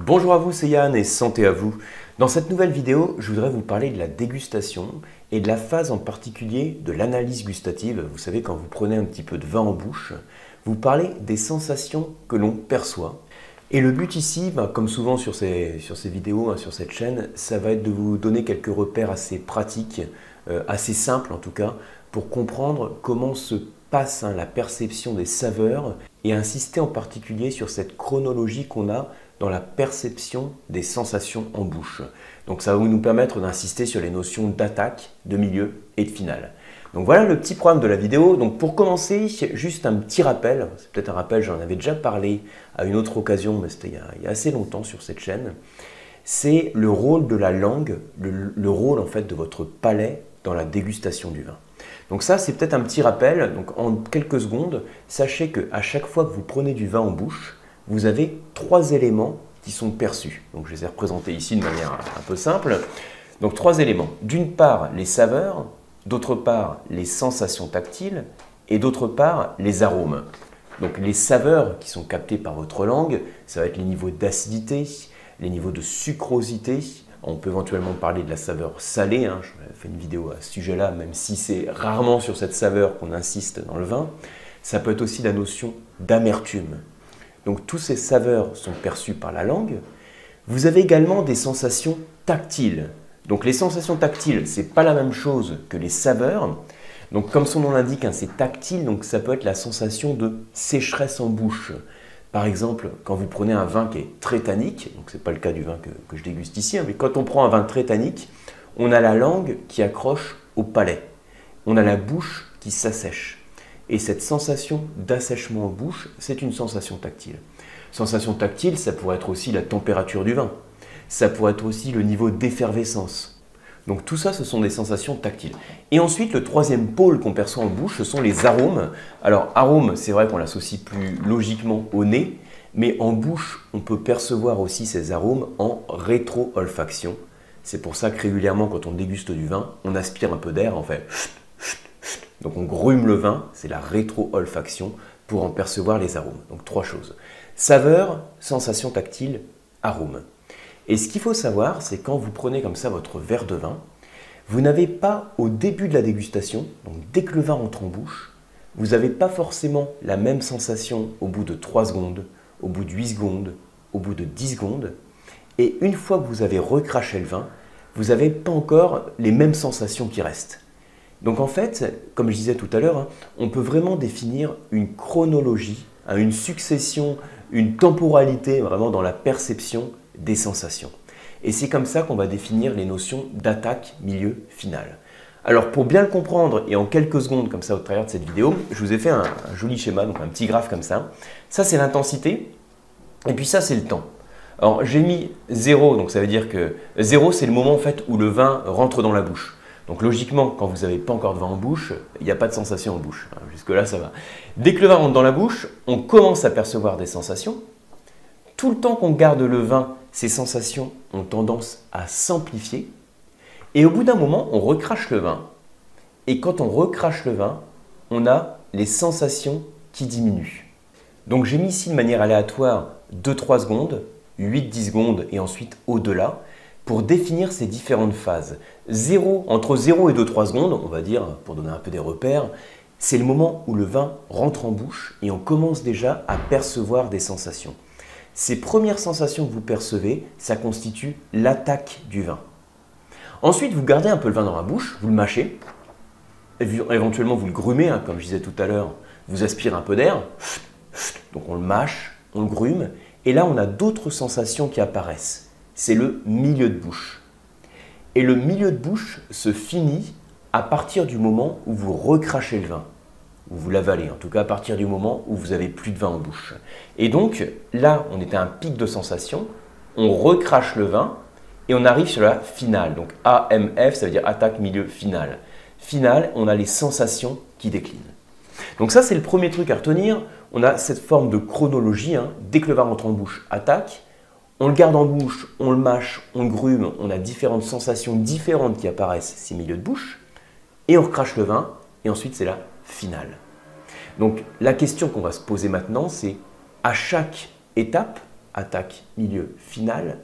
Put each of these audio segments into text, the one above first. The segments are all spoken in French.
Bonjour à vous, c'est Yann et santé à vous. Dans cette nouvelle vidéo, je voudrais vous parler de la dégustation et de la phase en particulier de l'analyse gustative. Vous savez, quand vous prenez un petit peu de vin en bouche, vous parlez des sensations que l'on perçoit. Et le but ici, comme souvent sur ces vidéos, sur cette chaîne, ça va être de vous donner quelques repères assez pratiques, assez simples en tout cas, pour comprendre comment se passe la perception des saveurs et insister en particulier sur cette chronologie qu'on a dans la perception des sensations en bouche. Donc ça va nous permettre d'insister sur les notions d'attaque, de milieu et de finale. Donc voilà le petit programme de la vidéo. Donc pour commencer, juste un petit rappel, c'est peut-être un rappel, j'en avais déjà parlé à une autre occasion, mais c'était il y a assez longtemps sur cette chaîne. C'est le rôle de la langue, le rôle en fait de votre palais dans la dégustation du vin. Donc ça, c'est peut-être un petit rappel. Donc en quelques secondes, sachez qu'à chaque fois que vous prenez du vin en bouche, vous avez 3 éléments qui sont perçus. Donc je les ai représentés ici de manière un peu simple. Donc 3 éléments. D'une part, les saveurs, d'autre part, les sensations tactiles et d'autre part, les arômes. Donc les saveurs qui sont captées par votre langue, ça va être les niveaux d'acidité, les niveaux de sucrosité. On peut éventuellement parler de la saveur salée. Je fais une vidéo à ce sujet-là, même si c'est rarement sur cette saveur qu'on insiste dans le vin. Ça peut être aussi la notion d'amertume. Donc tous ces saveurs sont perçues par la langue. Vous avez également des sensations tactiles. Donc les sensations tactiles, ce n'est pas la même chose que les saveurs. Donc comme son nom l'indique, c'est tactile, donc ça peut être la sensation de sécheresse en bouche. Par exemple, quand vous prenez un vin qui est très tannique, donc ce n'est pas le cas du vin que je déguste ici, mais quand on prend un vin très tannique, on a la langue qui accroche au palais. On a la bouche qui s'assèche. Et cette sensation d'assèchement en bouche, c'est une sensation tactile. Sensation tactile, ça pourrait être aussi la température du vin. Ça pourrait être aussi le niveau d'effervescence. Donc tout ça, ce sont des sensations tactiles. Et ensuite, le troisième pôle qu'on perçoit en bouche, ce sont les arômes. Alors, arôme, c'est vrai qu'on l'associe plus logiquement au nez, mais en bouche, on peut percevoir aussi ces arômes en rétro-olfaction. C'est pour ça que régulièrement, quand on déguste du vin, on aspire un peu d'air, on fait... Donc on grume le vin, c'est la rétro-olfaction pour en percevoir les arômes. Donc 3 choses. Saveur, sensation tactile, arôme. Et ce qu'il faut savoir, c'est quand vous prenez comme ça votre verre de vin, vous n'avez pas au début de la dégustation, donc dès que le vin rentre en bouche, vous n'avez pas forcément la même sensation au bout de 3 secondes, au bout de 8 secondes, au bout de 10 secondes. Et une fois que vous avez recraché le vin, vous n'avez pas encore les mêmes sensations qui restent. Donc en fait, comme je disais tout à l'heure, on peut vraiment définir une chronologie, une succession, une temporalité vraiment dans la perception des sensations. Et c'est comme ça qu'on va définir les notions d'attaque, milieu, finale. Alors pour bien le comprendre et en quelques secondes comme ça au travers de cette vidéo, je vous ai fait un joli schéma, donc un petit graphe comme ça. Ça c'est l'intensité et puis ça c'est le temps. Alors j'ai mis 0, donc ça veut dire que 0 c'est le moment en fait où le vin rentre dans la bouche. Donc logiquement, quand vous n'avez pas encore de vin en bouche, il n'y a pas de sensation en bouche. Jusque-là, ça va. Dès que le vin rentre dans la bouche, on commence à percevoir des sensations. Tout le temps qu'on garde le vin, ces sensations ont tendance à s'amplifier. Et au bout d'un moment, on recrache le vin. Et quand on recrache le vin, on a les sensations qui diminuent. Donc j'ai mis ici de manière aléatoire 2-3 secondes, 8-10 secondes et ensuite au-delà, pour définir ces différentes phases. Entre 0 et 2-3 secondes, on va dire, pour donner un peu des repères, c'est le moment où le vin rentre en bouche et on commence déjà à percevoir des sensations. Ces premières sensations que vous percevez, ça constitue l'attaque du vin. Ensuite, vous gardez un peu le vin dans la bouche, vous le mâchez, éventuellement vous le grumez, comme je disais tout à l'heure, vous aspirez un peu d'air, donc on le mâche, on le grume, et là on a d'autres sensations qui apparaissent. C'est le milieu de bouche. Et le milieu de bouche se finit à partir du moment où vous recrachez le vin, où vous l'avalez, en tout cas à partir du moment où vous n'avez plus de vin en bouche. Et donc là, on est à un pic de sensation, on recrache le vin et on arrive sur la finale. Donc AMF, ça veut dire attaque, milieu, finale. Finale, on a les sensations qui déclinent. Donc ça, c'est le premier truc à retenir. On a cette forme de chronologie. Dès que le vin rentre en bouche, attaque. On le garde en bouche, on le mâche, on le grume, on a différentes sensations différentes qui apparaissent ces milieux de bouche, et on recrache le vin, et ensuite c'est la finale. Donc la question qu'on va se poser maintenant, c'est à chaque étape, attaque, milieu, finale,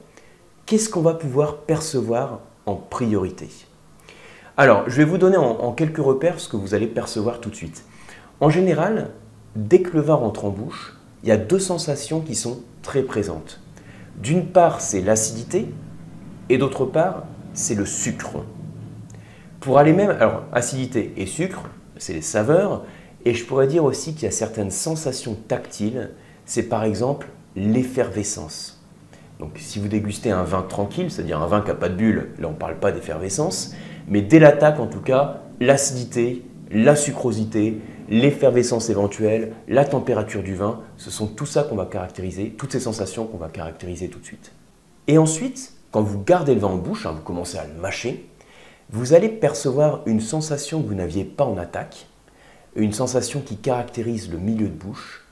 qu'est-ce qu'on va pouvoir percevoir en priorité? Alors, je vais vous donner en quelques repères ce que vous allez percevoir tout de suite. En général, dès que le vin rentre en bouche, il y a deux sensations qui sont très présentes. D'une part, c'est l'acidité et d'autre part, c'est le sucre. Pour aller même, alors acidité et sucre, c'est les saveurs, et je pourrais dire aussi qu'il y a certaines sensations tactiles, c'est par exemple l'effervescence. Donc si vous dégustez un vin tranquille, c'est-à-dire un vin qui n'a pas de bulle, là on ne parle pas d'effervescence, mais dès l'attaque en tout cas, l'acidité, la sucrosité, l'effervescence éventuelle, la température du vin, ce sont tout ça qu'on va caractériser, toutes ces sensations qu'on va caractériser tout de suite. Et ensuite, quand vous gardez le vin en bouche, vous commencez à le mâcher, vous allez percevoir une sensation que vous n'aviez pas en attaque, une sensation qui caractérise le milieu de bouche,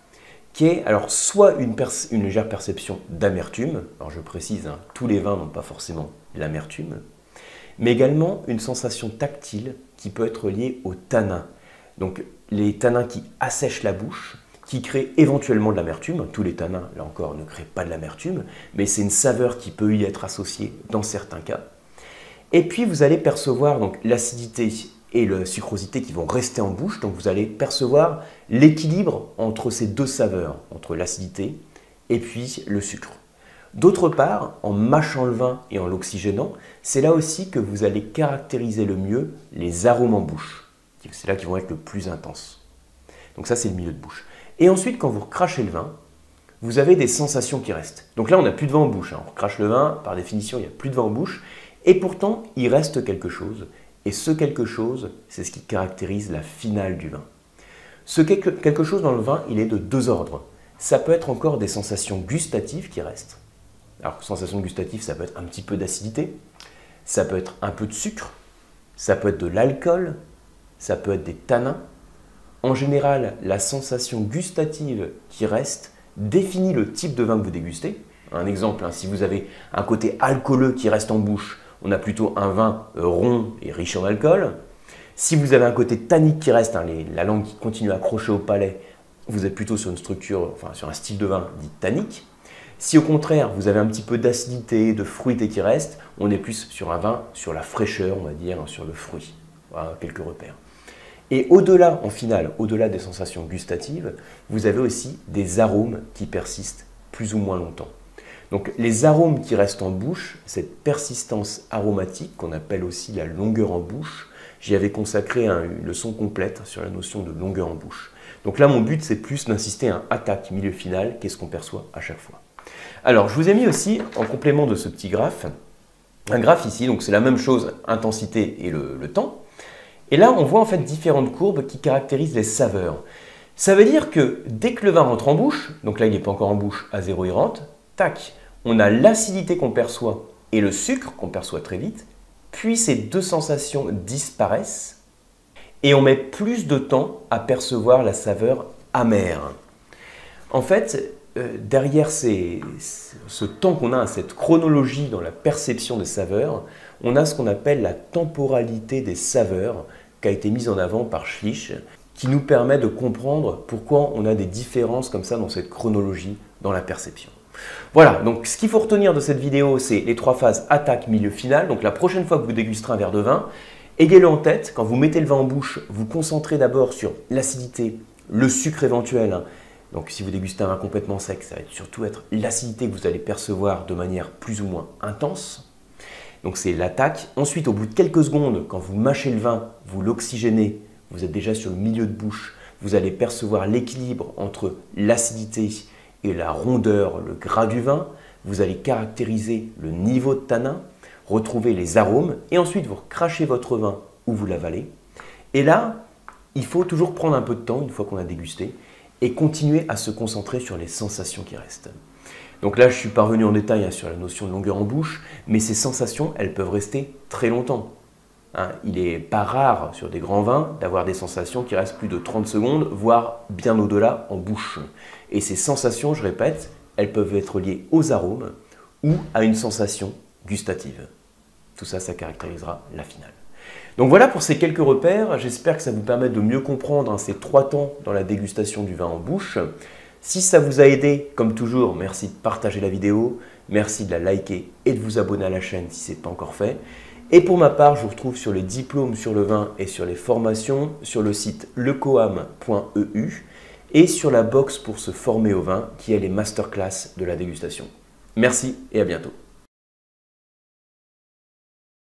qui est alors soit une légère perception d'amertume, alors je précise, tous les vins n'ont pas forcément l'amertume, mais également une sensation tactile qui peut être liée aux tanins. Donc les tanins qui assèchent la bouche, qui créent éventuellement de l'amertume. Tous les tanins, là encore, ne créent pas de l'amertume, mais c'est une saveur qui peut y être associée dans certains cas. Et puis vous allez percevoir l'acidité et la sucrosité qui vont rester en bouche, donc vous allez percevoir l'équilibre entre ces deux saveurs, entre l'acidité et puis le sucre. D'autre part, en mâchant le vin et en l'oxygénant, c'est là aussi que vous allez caractériser le mieux les arômes en bouche. C'est là qu'ils vont être le plus intenses. Donc ça, c'est le milieu de bouche. Et ensuite, quand vous recrachez le vin, vous avez des sensations qui restent. Donc là, on n'a plus de vin en bouche. On recrache le vin, par définition, il n'y a plus de vin en bouche. Et pourtant, il reste quelque chose. Et ce quelque chose, c'est ce qui caractérise la finale du vin. Ce quelque chose dans le vin, il est de deux ordres. Ça peut être encore des sensations gustatives qui restent. Alors, sensations gustatives, ça peut être un petit peu d'acidité, ça peut être un peu de sucre, ça peut être de l'alcool, ça peut être des tanins. En général, la sensation gustative qui reste définit le type de vin que vous dégustez. Un exemple, si vous avez un côté alcooleux qui reste en bouche, on a plutôt un vin rond et riche en alcool. Si vous avez un côté tannique qui reste, la langue qui continue à accrocher au palais, vous êtes plutôt sur une structure, sur un style de vin dit tannique. Si au contraire, vous avez un petit peu d'acidité, de fruité qui reste, on est plus sur un vin, sur la fraîcheur, on va dire, sur le fruit. Voilà quelques repères. Et au-delà, en finale, au-delà des sensations gustatives, vous avez aussi des arômes qui persistent plus ou moins longtemps. Donc les arômes qui restent en bouche, cette persistance aromatique qu'on appelle aussi la longueur en bouche, j'y avais consacré une leçon complète sur la notion de longueur en bouche. Donc là, mon but, c'est plus d'insister à un attaque, milieu, finale, qu'est-ce qu'on perçoit à chaque fois. Alors, je vous ai mis aussi, en complément de ce petit graphe, un graphe ici, donc c'est la même chose, intensité et le temps. Et là, on voit en fait différentes courbes qui caractérisent les saveurs. Ça veut dire que dès que le vin rentre en bouche, donc là il n'est pas encore en bouche, à 0 il rentre, tac, on a l'acidité qu'on perçoit et le sucre qu'on perçoit très vite, puis ces deux sensations disparaissent et on met plus de temps à percevoir la saveur amère. En fait, derrière ce temps qu'on a, cette chronologie dans la perception des saveurs, on a ce qu'on appelle la temporalité des saveurs qui a été mise en avant par Schlich, qui nous permet de comprendre pourquoi on a des différences comme ça dans cette chronologie dans la perception. Voilà, donc ce qu'il faut retenir de cette vidéo, c'est les trois phases attaque, milieu, finale. Donc la prochaine fois que vous dégusterez un verre de vin, ayez-le en tête, quand vous mettez le vin en bouche, vous concentrez d'abord sur l'acidité, le sucre éventuel. Donc si vous dégustez un vin complètement sec, ça va surtout être l'acidité que vous allez percevoir de manière plus ou moins intense. Donc c'est l'attaque. Ensuite, au bout de quelques secondes, quand vous mâchez le vin, vous l'oxygénez, vous êtes déjà sur le milieu de bouche, vous allez percevoir l'équilibre entre l'acidité et la rondeur, le gras du vin. Vous allez caractériser le niveau de tanin, retrouver les arômes et ensuite vous recrachez votre vin ou vous l'avalez. Et là, il faut toujours prendre un peu de temps une fois qu'on a dégusté et continuer à se concentrer sur les sensations qui restent. Donc là, je suis pas revenu en détail sur la notion de longueur en bouche, mais ces sensations, elles peuvent rester très longtemps. Il n'est pas rare sur des grands vins d'avoir des sensations qui restent plus de 30 secondes, voire bien au-delà en bouche. Et ces sensations, je répète, elles peuvent être liées aux arômes ou à une sensation gustative. Tout ça, ça caractérisera la finale. Donc voilà pour ces quelques repères. J'espère que ça vous permet de mieux comprendre ces trois temps dans la dégustation du vin en bouche. Si ça vous a aidé, comme toujours, merci de partager la vidéo, merci de la liker et de vous abonner à la chaîne si ce n'est pas encore fait. Et pour ma part, je vous retrouve sur les diplômes sur le vin et sur les formations sur le site lecoam.eu et sur la box pour se former au vin qui est les masterclass de la dégustation. Merci et à bientôt.